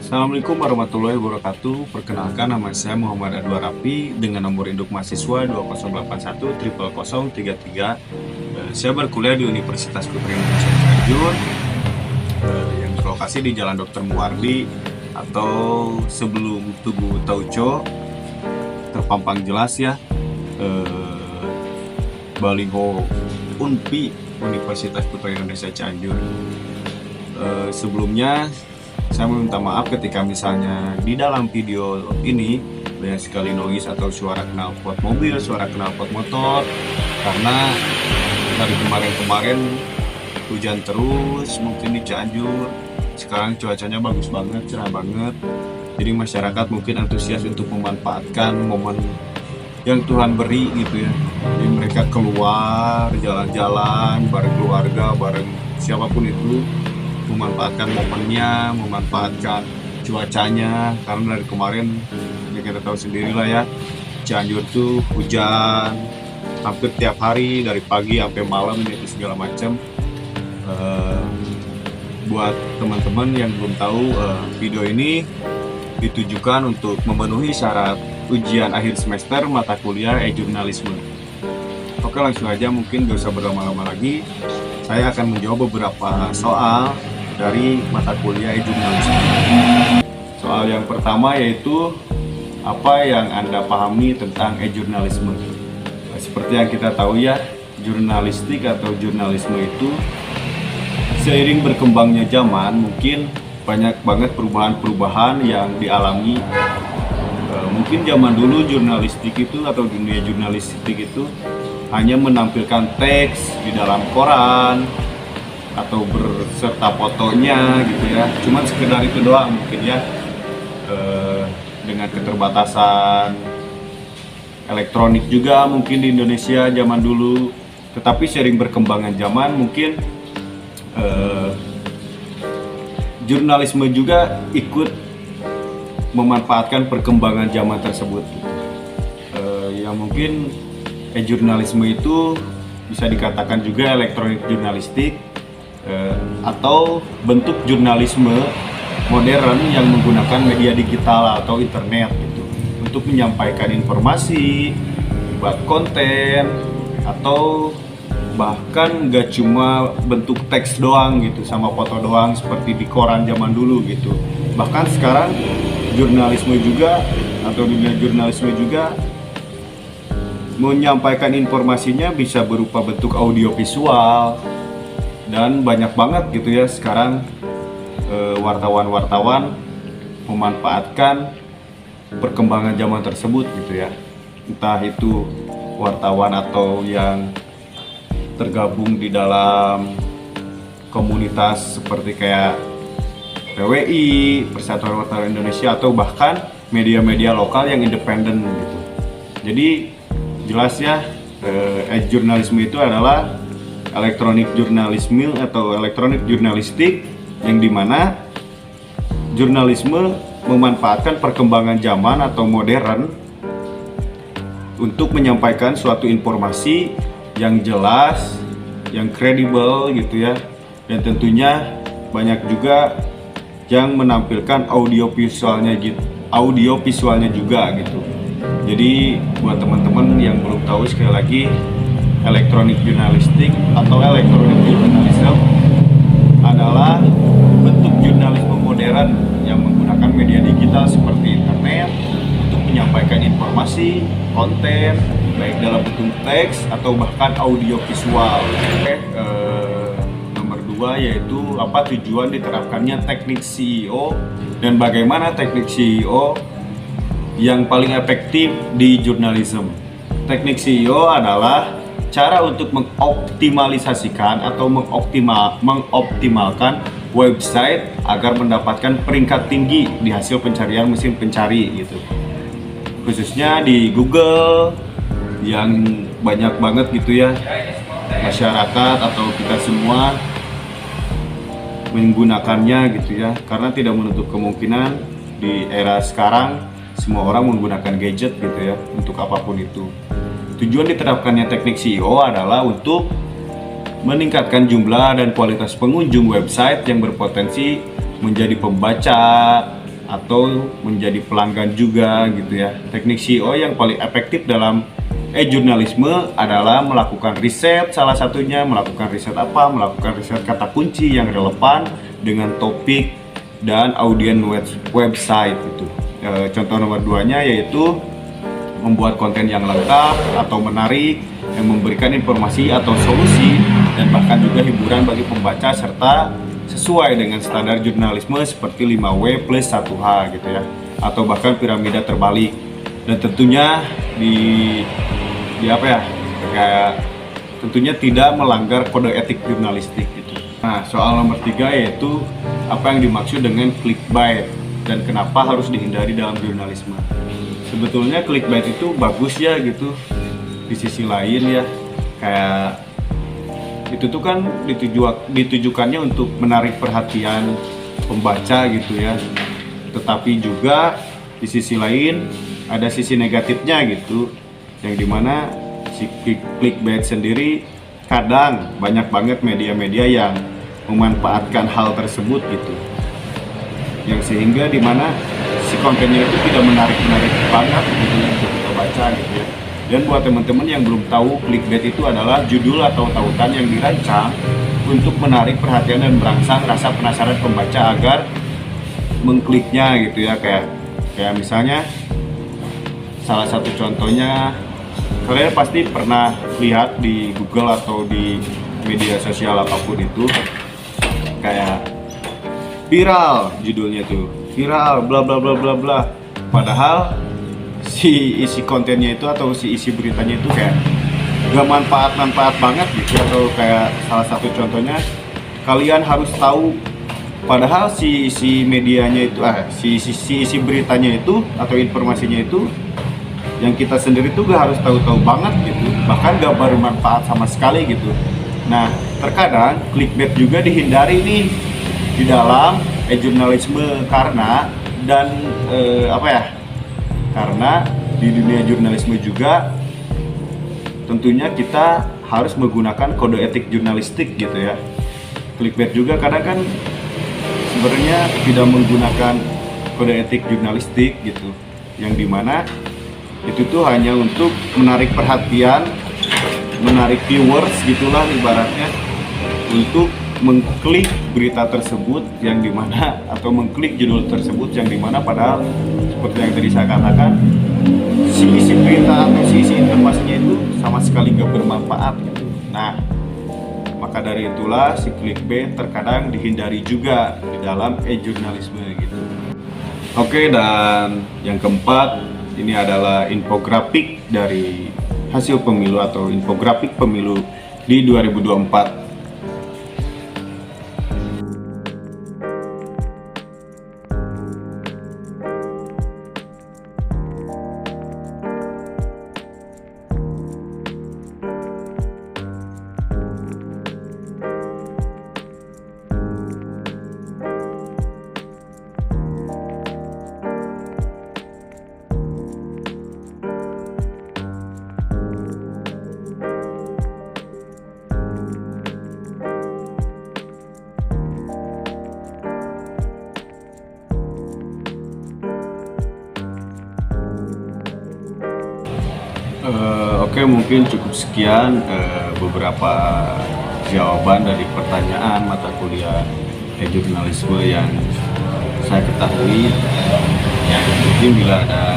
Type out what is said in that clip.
Assalamualaikum warahmatullahi wabarakatuh. Perkenalkan, nama saya Muhammad Adwar Rafi dengan nomor induk mahasiswa 2081 Saya berkuliah di Universitas Putra Indonesia Cianjur yang berlokasi di Jalan Dr. Muwardi atau sebelum Tugu Tauco, terpampang jelas ya, baliho UNPI, Universitas Putra Indonesia Cianjur. Sebelumnya saya meminta maaf ketika misalnya di dalam video ini banyak sekali noise atau suara knalpot mobil, suara knalpot motor, karena dari kemarin-kemarin hujan terus mungkin di Cianjur. Sekarang cuacanya bagus banget, cerah banget, jadi masyarakat mungkin antusias untuk memanfaatkan momen yang Tuhan beri gitu ya. Jadi mereka keluar jalan-jalan bareng keluarga, bareng siapapun itu, memanfaatkan momennya, memanfaatkan cuacanya, karena dari kemarin ya kita tahu sendirilah ya, Cianjur tuh hujan hampir tiap hari dari pagi sampai malam gitu segala macam. Buat teman-teman yang belum tahu, video ini ditujukan untuk memenuhi syarat ujian akhir semester mata kuliah e-jurnalisme. Oke, langsung aja, mungkin gak usah berlama-lama lagi. Saya akan menjawab beberapa soal dari mata kuliah e-jurnalisme. Soal yang pertama yaitu, apa yang Anda pahami tentang e-jurnalisme? Seperti yang kita tahu ya, jurnalistik atau jurnalisme itu seiring berkembangnya zaman mungkin banyak banget perubahan-perubahan yang dialami. Mungkin zaman dulu jurnalistik itu atau dunia jurnalistik itu hanya menampilkan teks di dalam koran atau berserta fotonya gitu ya, cuman sekedar itu doang mungkin ya. Dengan keterbatasan elektronik juga mungkin di Indonesia zaman dulu, tetapi sering berkembangan zaman mungkin jurnalisme juga ikut memanfaatkan perkembangan zaman tersebut. Yang mungkin e-jurnalisme itu bisa dikatakan juga elektronik jurnalistik, atau bentuk jurnalisme modern yang menggunakan media digital atau internet gitu, untuk menyampaikan informasi, buat konten, atau bahkan gak cuma bentuk teks doang gitu sama foto doang seperti di koran zaman dulu gitu. Bahkan sekarang jurnalisme juga atau dunia jurnalisme juga menyampaikan informasinya bisa berupa bentuk audio visual, dan banyak banget gitu ya sekarang wartawan-wartawan memanfaatkan perkembangan zaman tersebut gitu ya. Entah itu wartawan atau yang tergabung di dalam komunitas seperti kayak PWI, Persatuan Wartawan Indonesia, atau bahkan media-media lokal yang independen gitu. Jadi jelas ya, jurnalisme itu adalah elektronik jurnalisme atau elektronik jurnalistik, yang dimana jurnalisme memanfaatkan perkembangan zaman atau modern untuk menyampaikan suatu informasi yang jelas, yang kredibel gitu ya, dan tentunya banyak juga yang menampilkan audio visualnya juga gitu. Jadi buat teman-teman yang belum tahu, sekali lagi, elektronik jurnalistik atau elektronik jurnalisme adalah bentuk jurnalisme modern yang menggunakan media digital seperti internet untuk menyampaikan informasi, konten, baik dalam bentuk teks atau bahkan audio visual. Nomor 2 yaitu, apa tujuan diterapkannya teknik CEO dan bagaimana teknik CEO yang paling efektif di jurnalisme. Teknik CEO adalah cara untuk mengoptimalisasikan atau mengoptimalkan website agar mendapatkan peringkat tinggi di hasil pencarian mesin pencari gitu. Khususnya di Google yang banyak banget gitu ya, masyarakat atau kita semua menggunakannya gitu ya, karena tidak menutup kemungkinan di era sekarang semua orang menggunakan gadget gitu ya untuk apapun itu. Tujuan diterapkannya teknik CEO adalah untuk meningkatkan jumlah dan kualitas pengunjung website yang berpotensi menjadi pembaca atau menjadi pelanggan juga gitu ya. Teknik CEO yang paling efektif dalam jurnalisme adalah melakukan riset, salah satunya melakukan riset apa? Melakukan riset kata kunci yang relevan dengan topik dan audiens website itu. Contoh nomor 2-nya yaitu membuat konten yang lengkap atau menarik, yang memberikan informasi atau solusi dan bahkan juga hiburan bagi pembaca serta sesuai dengan standar jurnalisme seperti 5W plus 1H gitu ya, atau bahkan piramida terbalik. Dan tentunya di apa ya, kayak tentunya tidak melanggar kode etik jurnalistik gitu. Nah, soal nomor 3 yaitu apa yang dimaksud dengan clickbait dan kenapa harus dihindari dalam jurnalisme. Sebetulnya clickbait itu bagus ya gitu. Di sisi lain ya, kayak itu tuh kan ditujukannya untuk menarik perhatian pembaca gitu ya. Tetapi juga di sisi lain ada sisi negatifnya gitu, yang dimana si clickbait sendiri kadang banyak banget media-media yang memanfaatkan hal tersebut gitu, yang sehingga dimana si kontennya itu tidak menarik banget gitu untuk kita baca gitu ya. Dan buat teman-teman yang belum tahu, clickbait itu adalah judul atau tautan yang dirancang untuk menarik perhatian dan merangsang rasa penasaran pembaca agar mengkliknya gitu ya. Kayak misalnya salah satu contohnya, kalian pasti pernah lihat di Google atau di media sosial apapun itu, kayak viral judulnya tuh, viral bla bla bla bla bla. Padahal si isi kontennya itu atau si isi beritanya itu kayak gak manfaat banget gitu. Atau kayak salah satu contohnya, kalian harus tahu, padahal si medianya itu si isi beritanya itu atau informasinya itu yang kita sendiri tuh gak harus tahu banget gitu, bahkan gak bermanfaat sama sekali gitu. Nah, terkadang clickbait juga dihindari nih di dalam jurnalisme karena karena di dunia jurnalisme juga tentunya kita harus menggunakan kode etik jurnalistik gitu ya. Clickbait juga kadang kan sebenarnya tidak menggunakan kode etik jurnalistik gitu, yang dimana itu tuh hanya untuk menarik perhatian, menarik viewers gitulah ibaratnya, untuk mengklik berita tersebut yang dimana, atau mengklik judul tersebut yang dimana padahal seperti yang tadi saya katakan, si isi berita atau si isi informasinya itu sama sekali gak bermanfaat gitu. Nah, maka dari itulah si clickbait terkadang dihindari juga di dalam jurnalisme gitu. Oke, dan yang keempat ini adalah infografik dari hasil pemilu atau infografik pemilu di 2024. Oke, mungkin cukup sekian beberapa jawaban dari pertanyaan mata kuliah jurnalisme yang saya ketahui. Mungkin bila ada